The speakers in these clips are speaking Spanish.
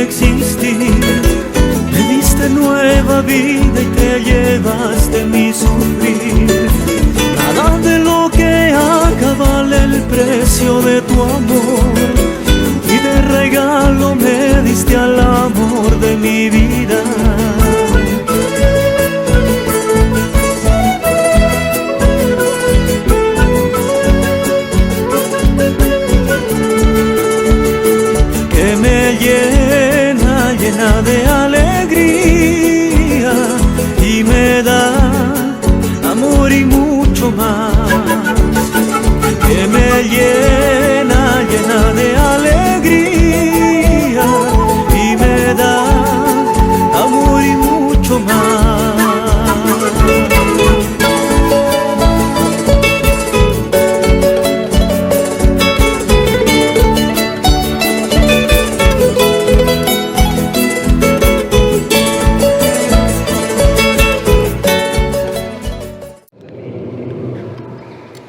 existir. Me diste nueva vida y te llevaste mi sufrir. Nada de lo que haga vale el precio de tu amor, y de regalo me diste al amor de mi vida. Que me llena de alegría y me da amor y mucho más. Que me llena de alegría y me da amor y mucho más.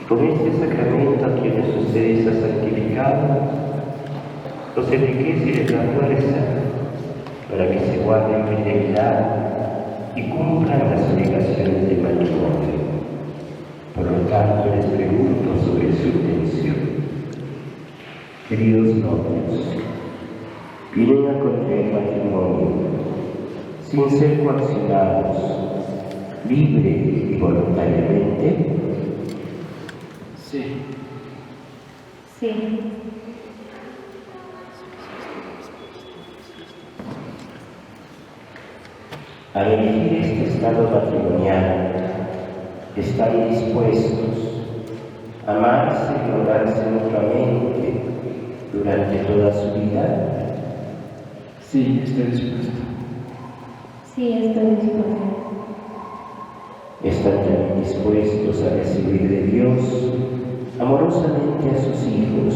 Con este sacramento a quienes ustedes han santificado, los enriquece y les da fuerza para que se guarden fidelidad y cumplan las obligaciones del matrimonio. Por lo tanto, les pregunto sobre su intención. Queridos novios, vienen a contraer matrimonio sin ser coaccionados, libre y voluntariamente. Sí. Sí. Al elegir este estado matrimonial, ¿están dispuestos a amarse y honrarse mutuamente durante toda su vida? Sí, estoy dispuesto. Sí, estoy dispuesta. ¿Están también dispuestos a recibir de Dios amorosamente a sus hijos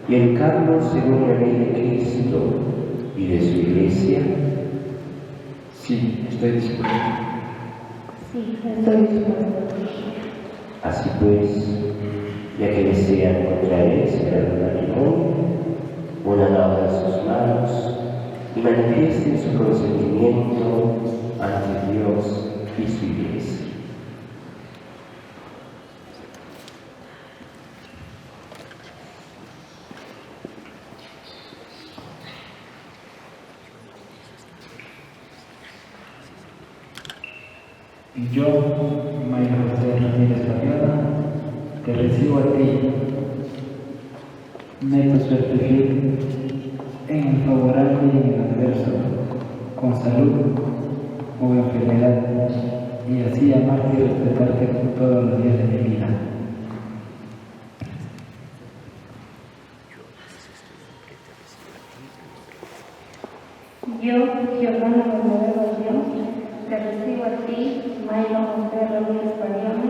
y educarlos según la ley de Cristo y de su Iglesia? Sí, estoy dispuesto. Sí, estoy dispuesta. Así pues, ya que desean contraerse al matrimonio, unan ahora sus manos y manifiesten su consentimiento ante Dios y su Iglesia. Y yo, María José Ramírez Fabiola, te recibo a ti, neto suerte fiel, en el favorable y en el adverso, con salud o enfermedad, y así amarte y respetarte todos los días de mi vida. Yo, Giovanna Bernabé Dios, te recibo a ti, Mayra José Ramírez Fabiola,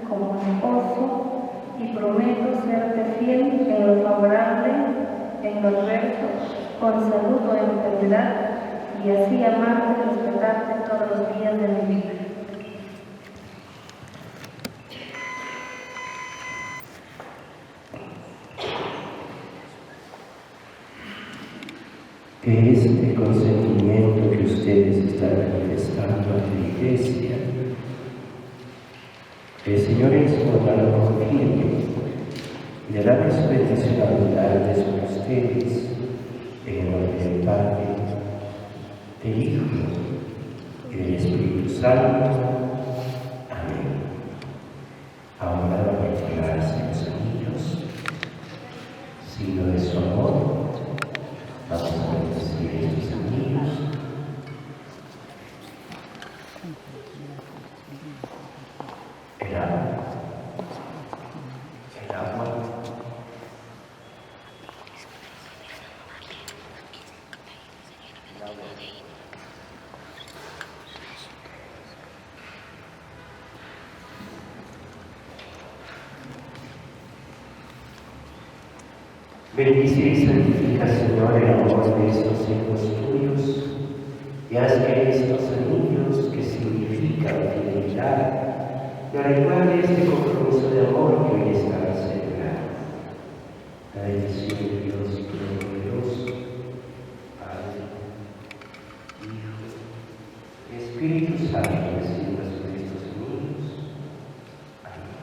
como esposo, y prometo serte fiel en lo favorable, en lo adverso, con salud o enfermedad, y así amarte y respetarte todos los días de mi vida. Que es el consentimiento que ustedes están manifestando ante la Iglesia. El Señor es lo confirme y dará su bendición abundante sobre ustedes en el nombre del Padre, del Hijo y del Espíritu Santo. Amén. Ahora van a entregarse los anillos, signo de su amor. Vamos a bendecir estos anillos. El agua. Bendice y santifica, Señor, el amor de estos hijos tuyos, y haz que estos anillos que significan fidelidad y al igual de este compromiso de amor que hoy estamos celebrando, la bendición de Dios Todopoderoso, Padre, Espíritu Santo reciba sobre estos niños. Amén.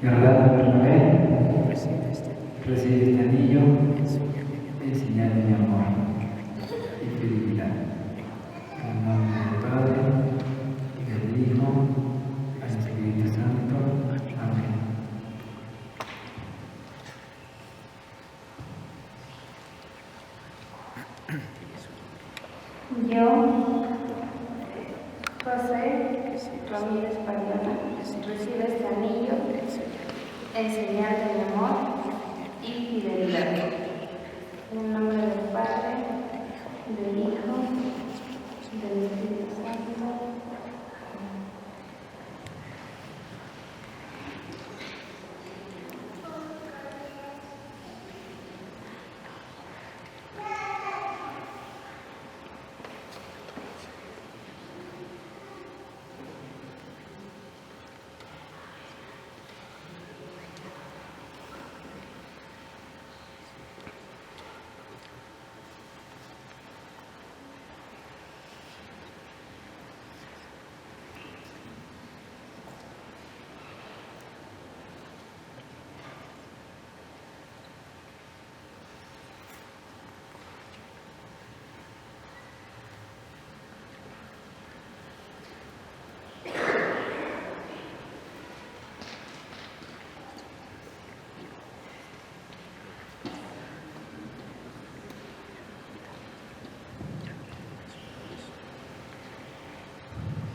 Yolanda Bernabé, recibe este anillo en señal de mi amor y fidelidad. En el nombre del Padre, y del Hijo, y del Espíritu Santo. Amén. Yo, José Ramírez Pariona, recibo este anillo en señal de mi amor y fidelidad. En el nombre del Padre, del Hijo, del Espíritu Santo.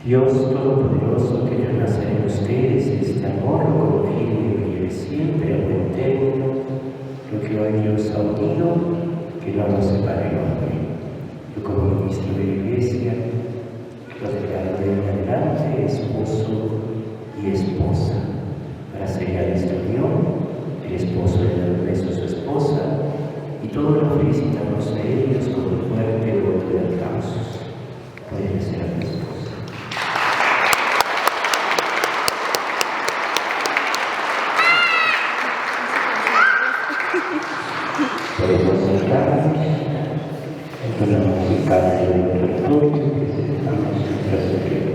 Dios Todopoderoso, que yo nace en ustedes, este amor lo confío y lleve siempre a buen término. Lo que hoy Dios ha unido, que no nos separe el hombre. Yo, como ministro de la Iglesia, los declaro de en adelante esposo y esposa. Para sellar esta unión, el esposo le da un beso a su esposa y todos los felicitamos a ellos con un fuerte voto de aplausos. Pueden ser a tu esposa. Podemos sentarnos en una musical del refugio que presentamos nuestra sociedad.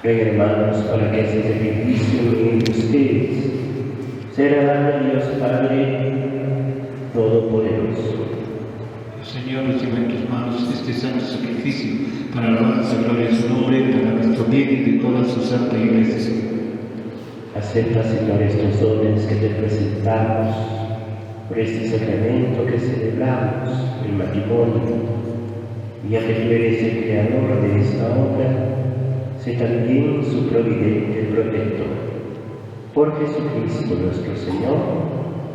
Ruega, hermanos, para que este sacrificio de ustedes sea agradable a Dios Padre Todopoderoso. Señor, recibe en tus manos este santo sacrificio para la alabanza y gloria de su nombre, para nuestro bien y de toda su santa iglesia. Acepta, Señor, estos dones que te presentamos por este sacramento que celebramos, el matrimonio, y ya que tú eres el creador de esta obra, sé también su providente protector. Por Jesucristo nuestro Señor.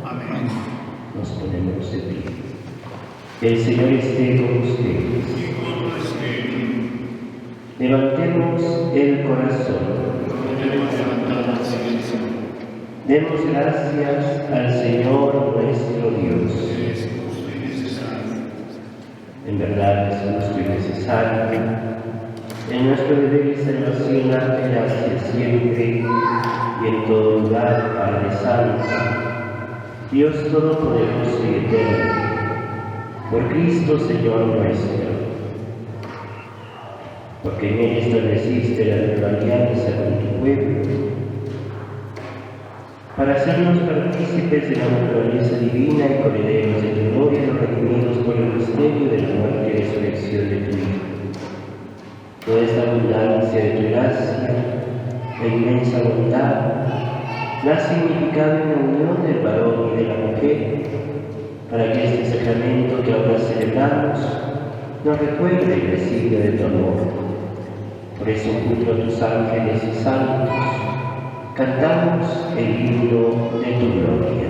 Amén. Nos ponemos de pie. El Señor esté con ustedes. Levantemos el corazón. Demos gracias al Señor nuestro Dios. En verdad es justo y necesario. En nuestro deber y salvación, darte gracias siempre y en todo lugar, Padre Santo, Dios Todopoderoso y Eterno, por Cristo Señor nuestro, porque en Él estableciste la nueva alianza con tu pueblo, para hacernos partícipes de la naturaleza divina y coherederos de tu gloria, los redimidos por el misterio de la muerte y resurrección de tu Hijo. Toda esta abundancia de tu gracia, la inmensa bondad, la ha significado en la unión del varón y de la mujer, para que este sacramento que ahora celebramos nos recuerde el designio de tu amor. Por eso, junto a tus ángeles y santos, cantamos el himno de tu gloria.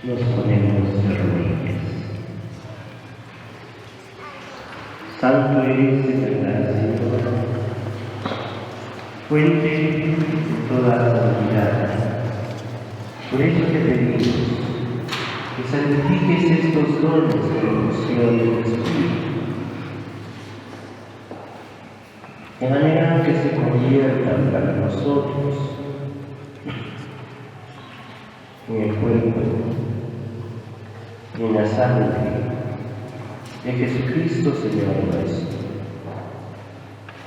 Nos ponemos de rodillas. Santo eres de verdad, Señor, fuente de toda santidad. Por eso te pedimos que santifiques estos dones con la unción de tu Espíritu, de manera que se conviertan para nosotros en el cuerpo y en la sangre de Jesucristo, Señor nuestro,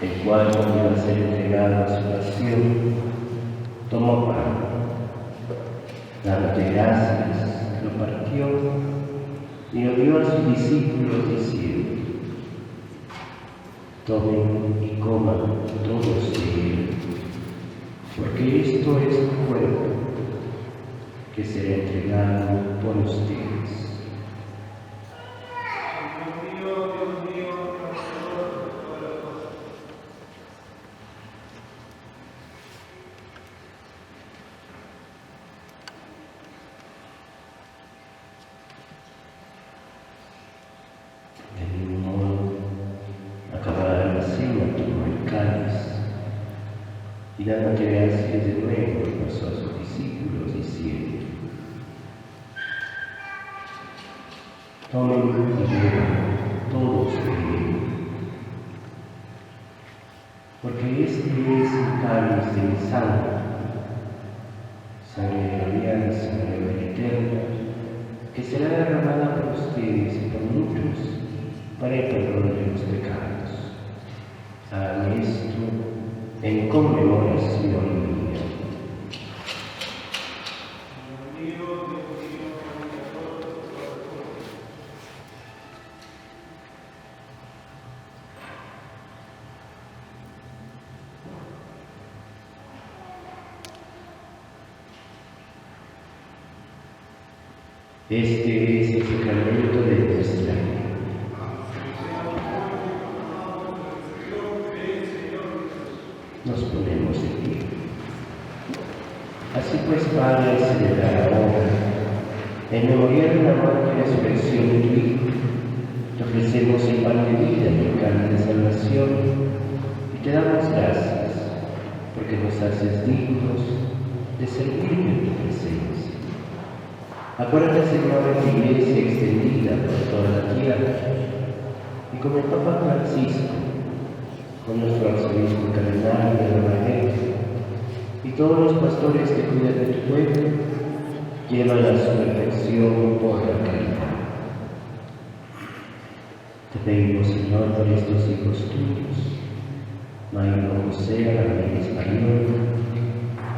el cual, cuando iba a ser entregado a su pasión, tomó pan, dándote gracias, lo partió y lo dio a sus discípulos diciendo: tomen y coman todos de él, porque esto es mi cuerpo, que será entregado por ustedes. De ningún modo, acabada la cena, tomó el cáliz Y dándote gracias de nuevo, pasó a sus discípulos diciendo: tomen y beban todos de él, porque este es el cáliz de mi sangre, sangre de la alianza, sangre eterna, que será derramada por ustedes y por muchos para el perdón de los pecados. Hagan esto en conmemoración mía. Este es el sacramento de nuestra vida. Nos ponemos de pie. Así pues, Padre, al celebrar ahora, en memoria de la muerte y resurrección de tu Hijo, te ofrecemos el pan de vida y el cáliz de salvación, y te damos gracias, porque nos haces dignos de servir en tu presencia. Acuérdate, Señor, de tu Iglesia extendida por toda la tierra, y con el Papa Francisco, con nuestro arzobispo cardenal de Rafael, y todos los pastores que cuidan de tu pueblo, llévala a su perfección por la caridad. Te pedimos, Señor, por estos hijos tuyos, Mario José Ramírez Mayor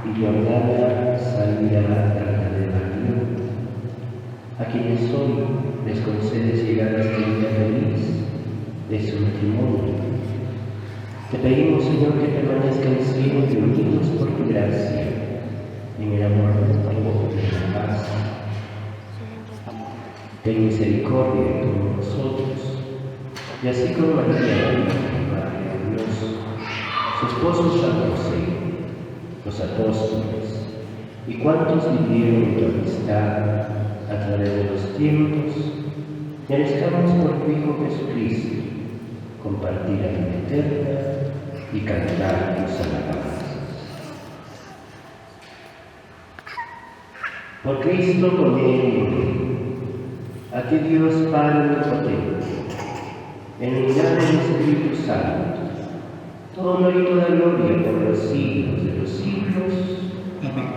y Jordana Salvia de Mario, a quienes hoy les concedes llegar a este día feliz de su matrimonio. Te pedimos, Señor, que permanezcan siempre unidos por tu gracia, en el amor mutuo y en la paz. Ten misericordia de todos nosotros, y así como María, Madre de Dios, su esposo San José, los apóstoles, y cuantos vivieron en tu amistad a través de los tiempos, merezcamos por tu Hijo Jesucristo compartir la vida eterna y cantar tus alabanzas. Por Cristo, con Él, a ti Dios Padre omnipotente, en unidad del Espíritu Santo, todo honor y toda gloria por los siglos de los siglos. Amén.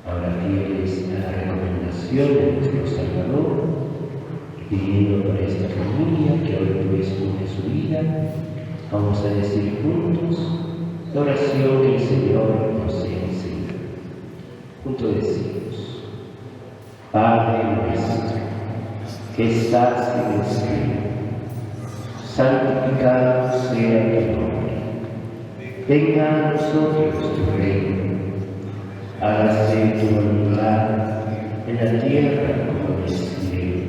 Ahora fieles a la recomendación de nuestro Salvador, pidiendo por esta familia que hoy tú escoges su vida, vamos a decir juntos la oración que el Señor nos enseña. Juntos decimos: Padre nuestro, que estás en el cielo, santificado sea tu nombre. Venga a nosotros tu reino. Hágase tu voluntad en la tierra como en el cielo.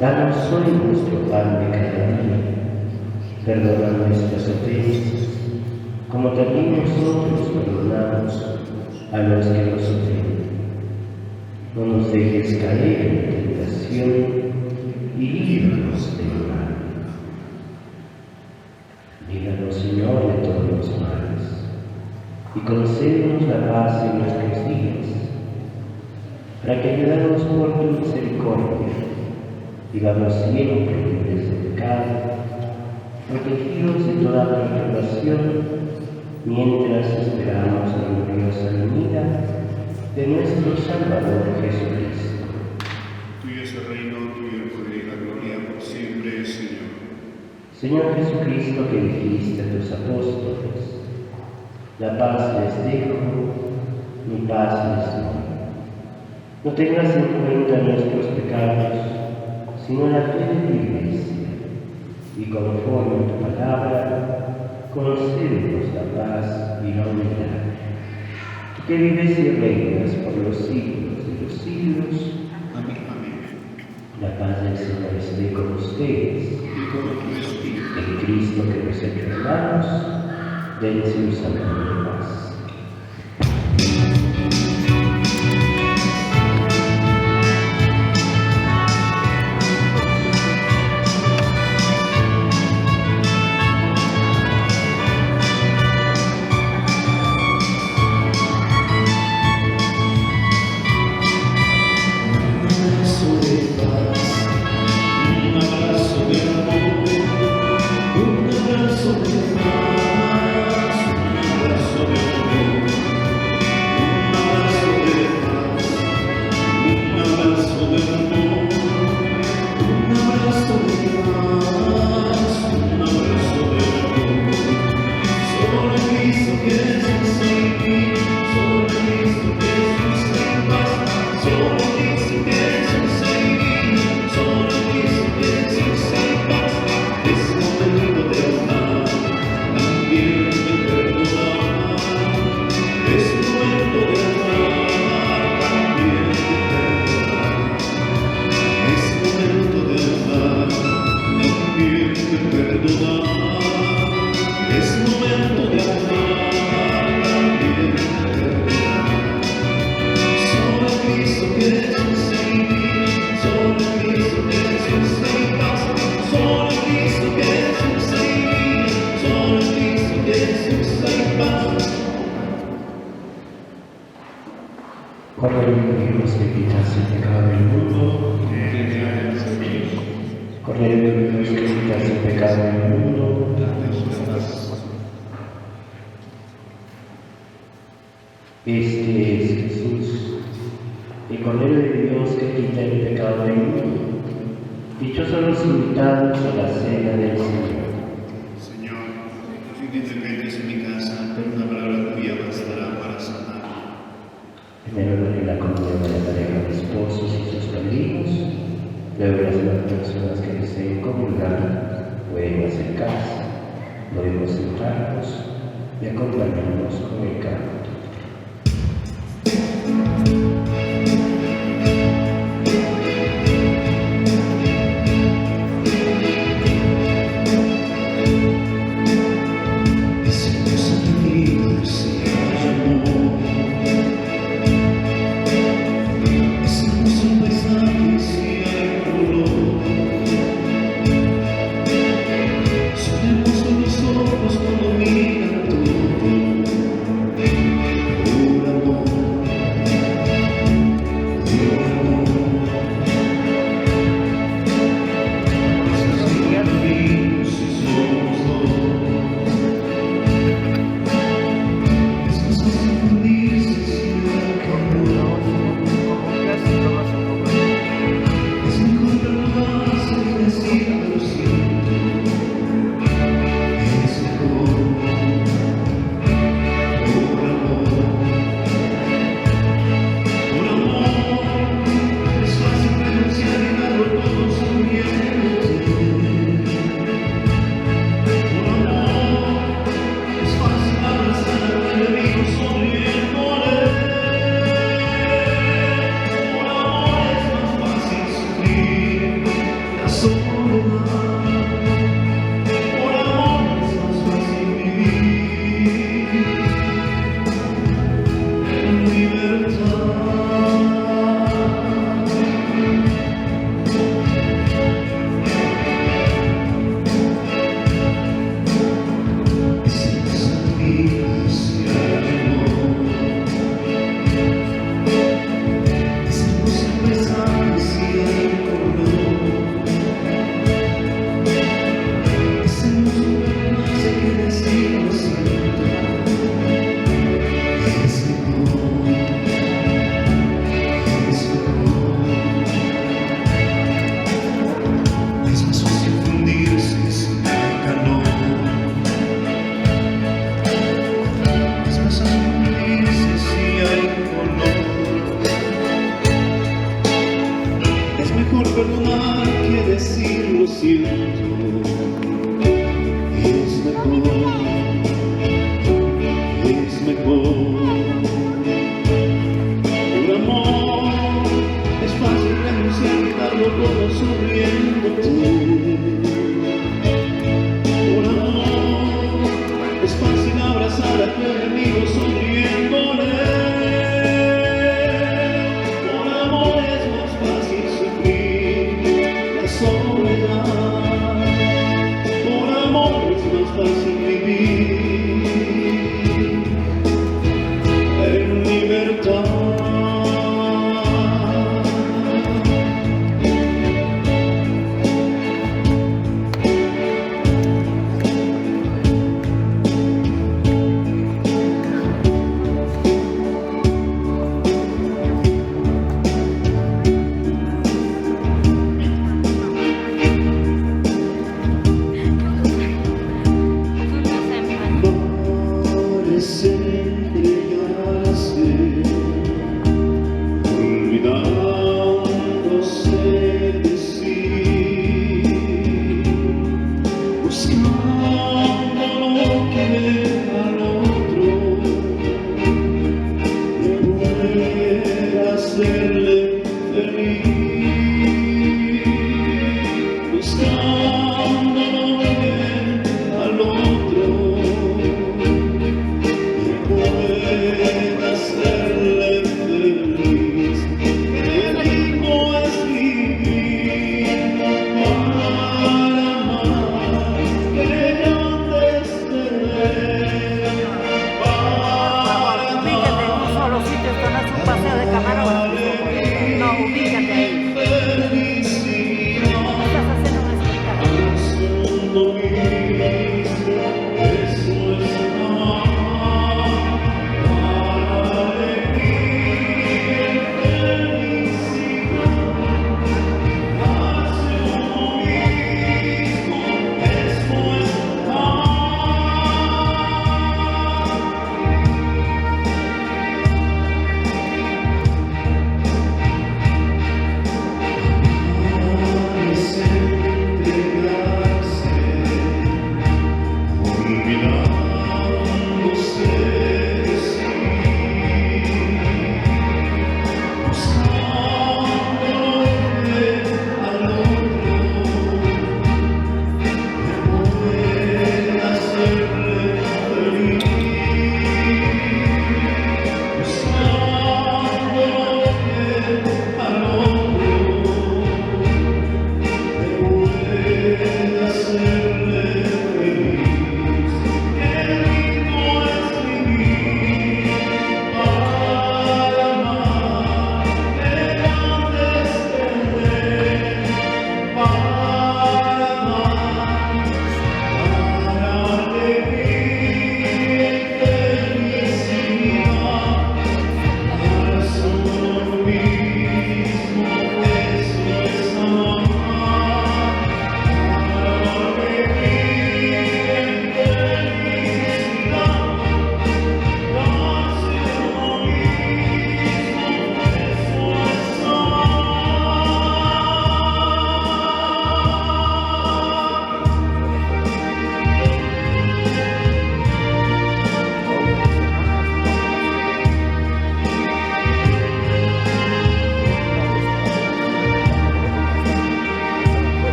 Danos hoy nuestro pan de cada día. Perdona nuestras ofensas, como también nosotros perdonamos a los que nos ofenden. No nos dejes caer en tentación y líbranos del mal. Líbranos, Señor, de todos los males, y concédenos la paz en nuestros días, para que, ayudados por tu misericordia, vivamos siempre libres de pecado, protegidos de toda perturbación, mientras esperamos la gloriosa venida de nuestro Salvador Jesucristo. Tuyo es el reino, tuyo el poder y la gloria por siempre, Señor. Señor Jesucristo, que dijiste a tus apóstoles: la paz les dejo, mi paz les doy. No tengas en cuenta nuestros pecados, sino la fe de tu Iglesia, y conforme a tu palabra, concédenos la paz y la unidad. Tú que vives y reinas por los siglos de los siglos. Amén. Amén. La paz del Señor esté con ustedes. Y con tu espíritu. El Cristo que nos ha hecho hermanos, dense un saludo de paz. Cordero de Dios que quitas el pecado del mundo, Cordero de Dios que quitas el pecado del mundo, este es Jesús, el Cordero de Dios que quita el pecado del mundo. Dichosos los invitados a la cena del Señor. Señor, si te intervengas en mi casa, una palabra tuya bastará para sanar. Primero en la comunión de la pareja de esposos y sus padrinos, luego las demás personas que deseen comulgar pueden acercarse, podemos sentarnos y acompañarnos con el canto.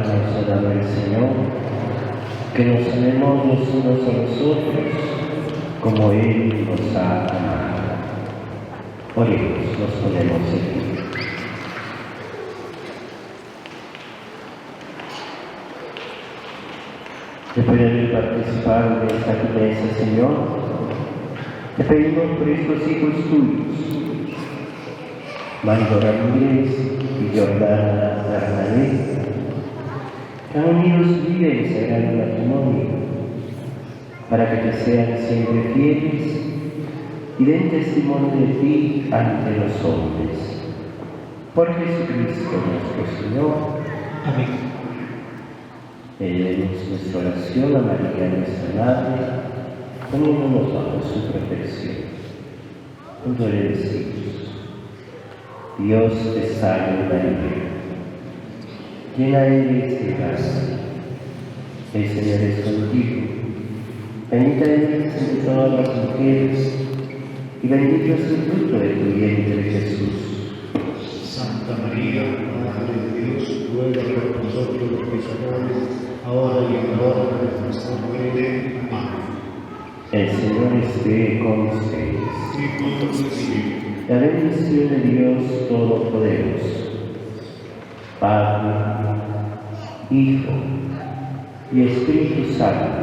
nos ha dado el Señor, que nos amemos los unos a los otros, como Él nos ha amado. Oremos, nos ponemos en pie. Después de participar de esta mesa, Señor, te pedimos por estos hijos tuyos, Marco Ramírez y Jordana Hernández, que han unido su vida en sagrado matrimonio, para que te sean siempre fieles y den testimonio de ti ante los hombres. Por Jesucristo nuestro Señor. Amén. Elevemos nuestra oración a María, nuestra Madre, poniéndonos bajo su protección. Junto le decimos: Dios te salve María, llena eres de gracia, el Señor es contigo, bendita eres entre todas las mujeres, y bendito es el fruto de tu vientre Jesús. Santa María, Madre de Dios, ruega por nosotros los pecadores, ahora y en la hora de nuestra muerte. Amén. El Señor esté con ustedes. Y con tu espíritu. La bendición de Dios Todopoderoso, Padre, Hijo y Espíritu Santo,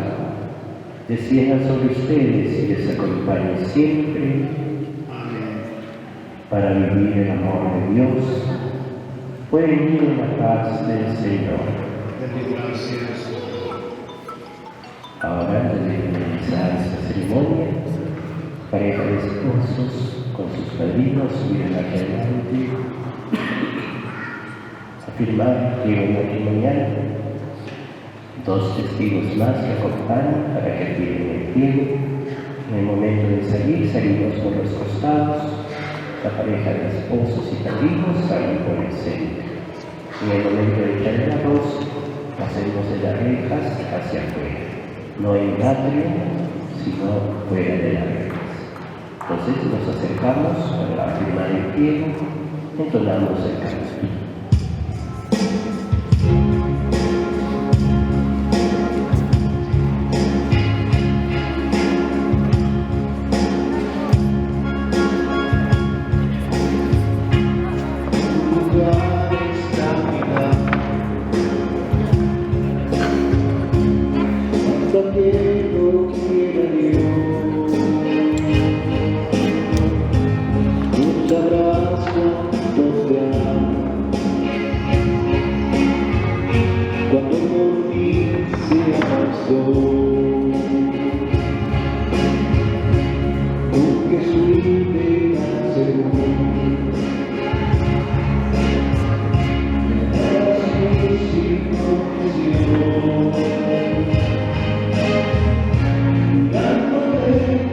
descienda sobre ustedes y les acompañe siempre. Amén. Para vivir el amor de Dios, pueden ir en la paz del Señor. Dale gracias. Ahora, antes de finalizar esta ceremonia, pareja de esposos con sus padrinos subirán hacia adelante, afirmar pliego matrimonial, dos testigos más que acompañan para que firmen el pliego. En el momento de salir, salimos por los costados, la pareja de esposos y padrinos salen por el centro. En el momento de echar el arroz, hacemos de las rejas hacia afuera, no en el atrio, sino fuera de las rejas. Entonces nos acercamos para afirmar el pliego, entonamos el canto. Dándote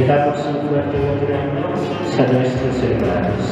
Damos un fuerte aplauso a nuestros hermanos.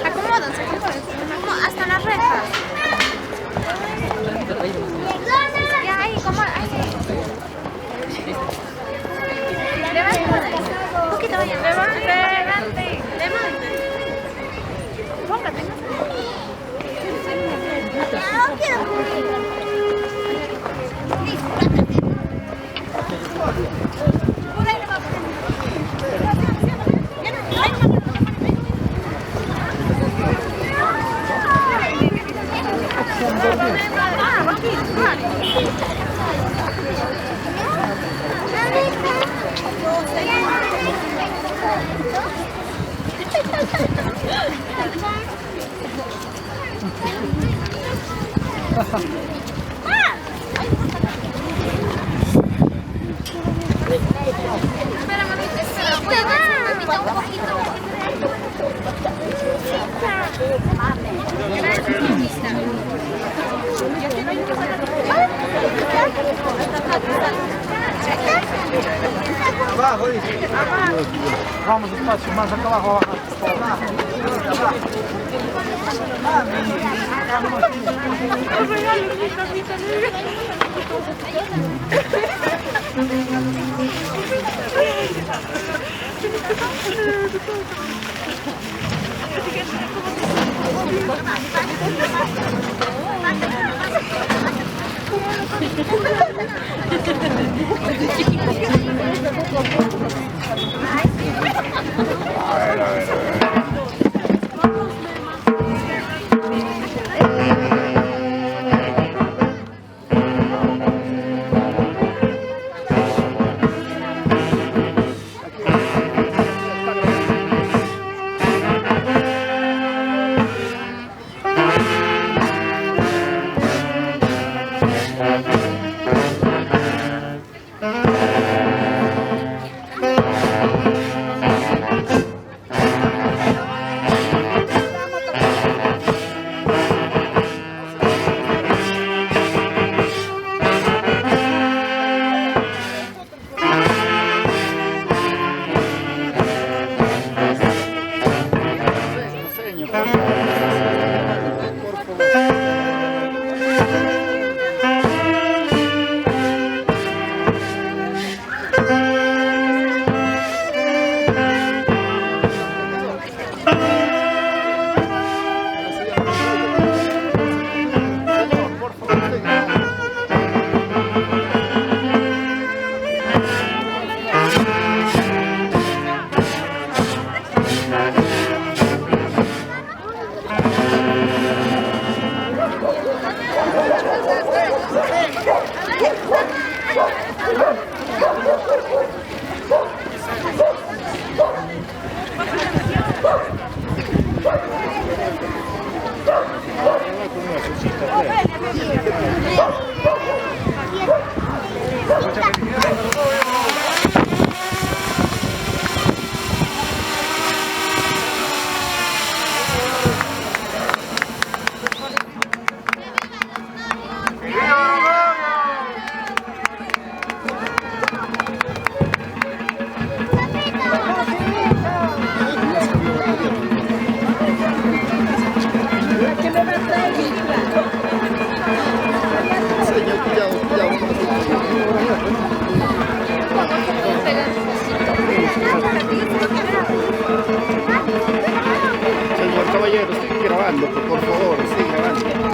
Acomódense. Hasta las rejas. Ya ahí, como ahí. Levante. Un poquito vaya. Levante. Póngate. No quiero. Espera, mamita, un poquito. Abajo, dice. Vamos despacio, más acá abajo, abajo. pequeño, por favor. Por favor. Señor caballero, sigue grabando, por favor, sigue grabando.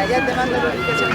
Ya te mando la ubicación.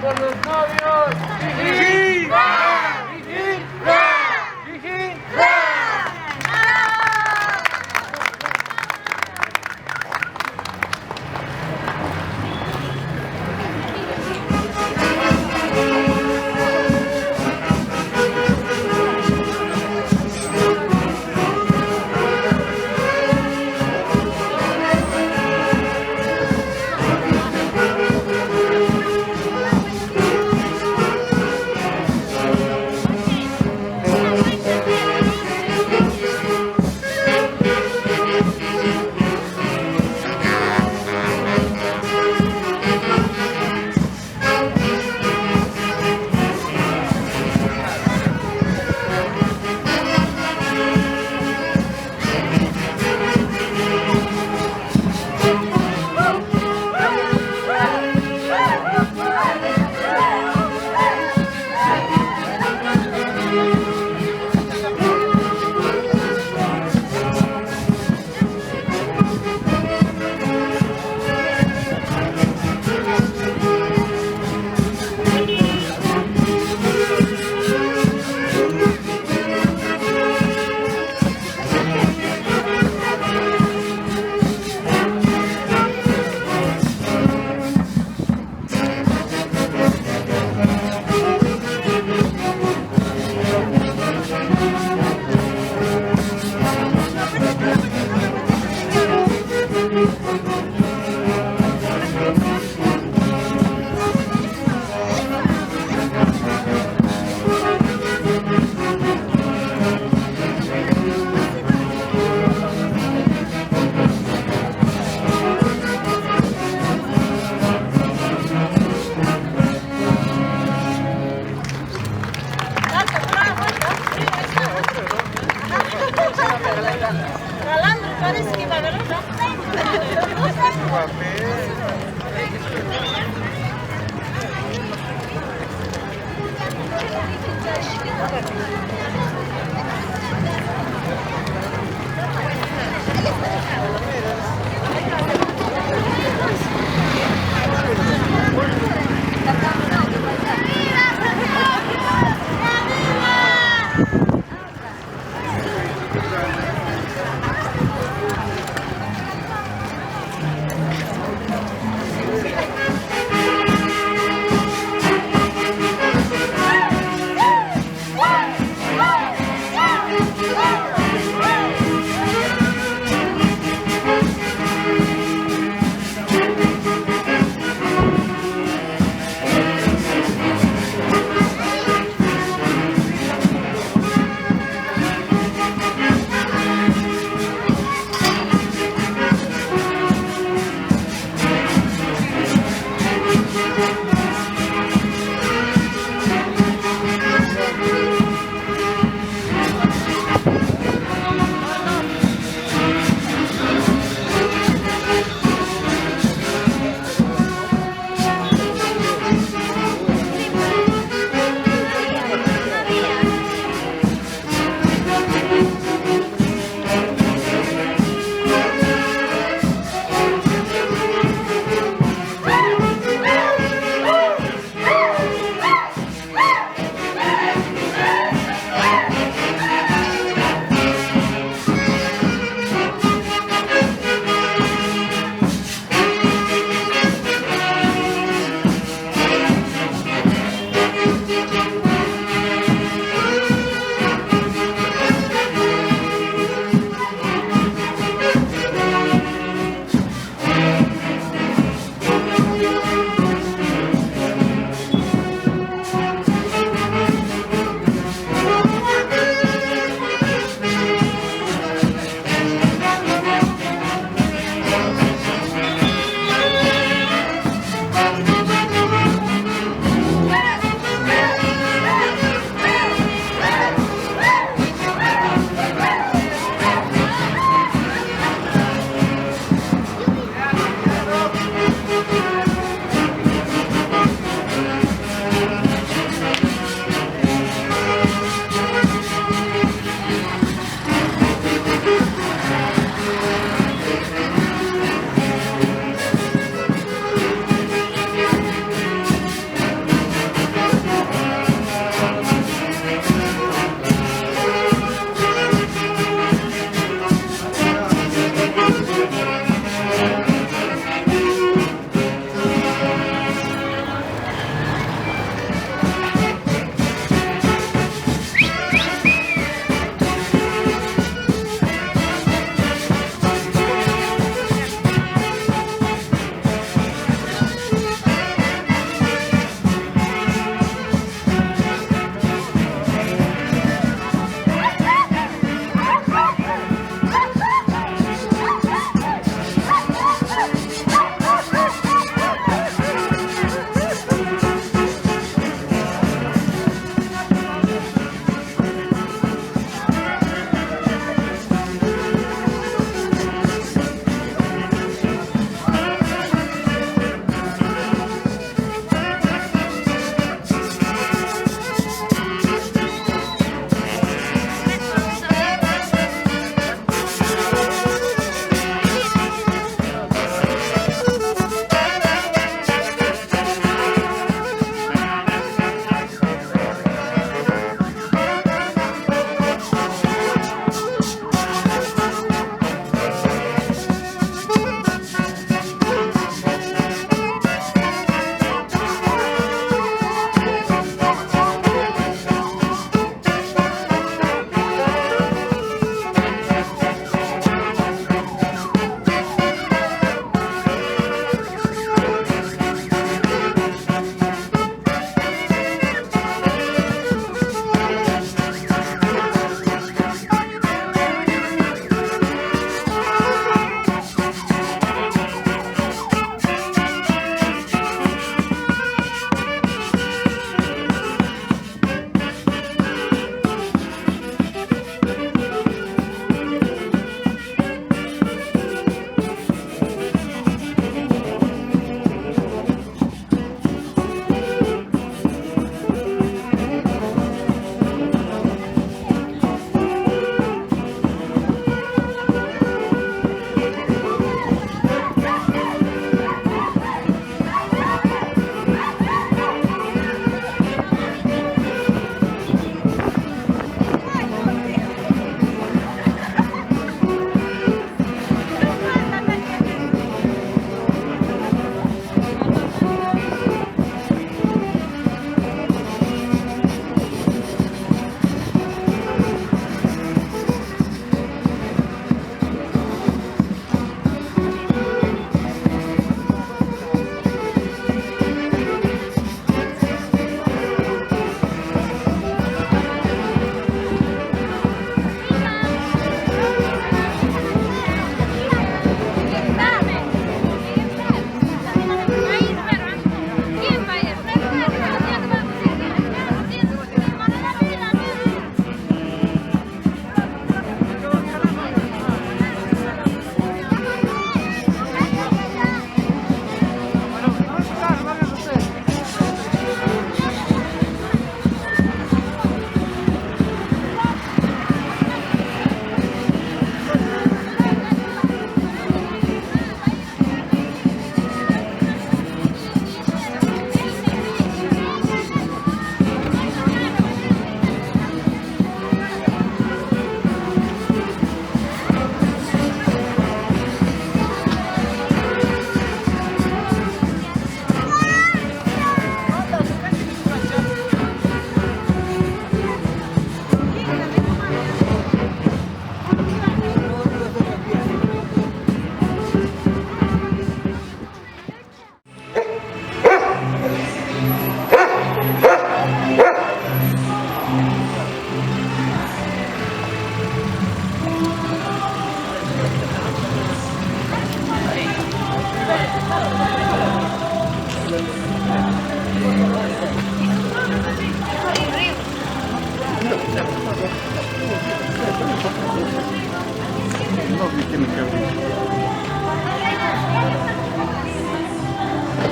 Por los novios. Parece que va a haber otra.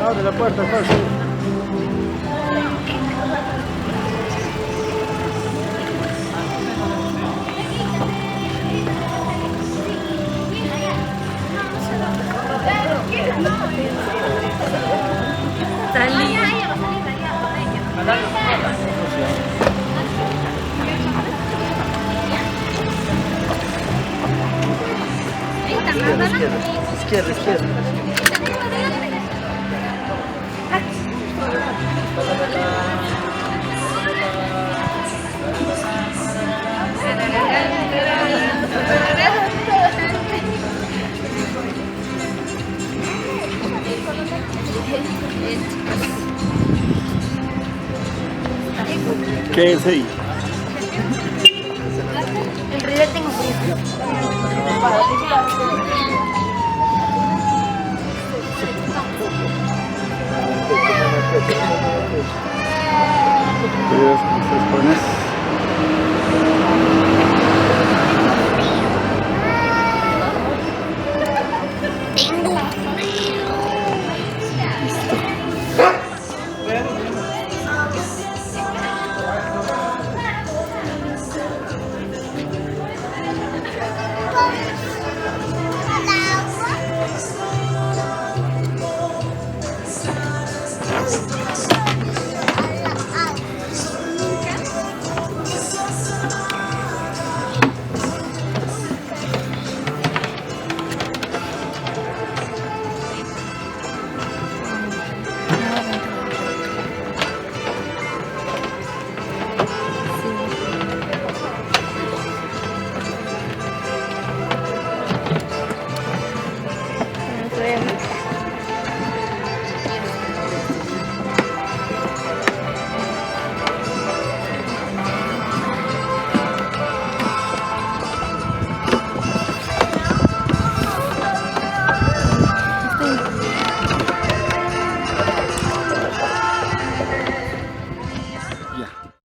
Abre la puerta, Jorge. Izquierda, izquierda. ¿Qué es ahí?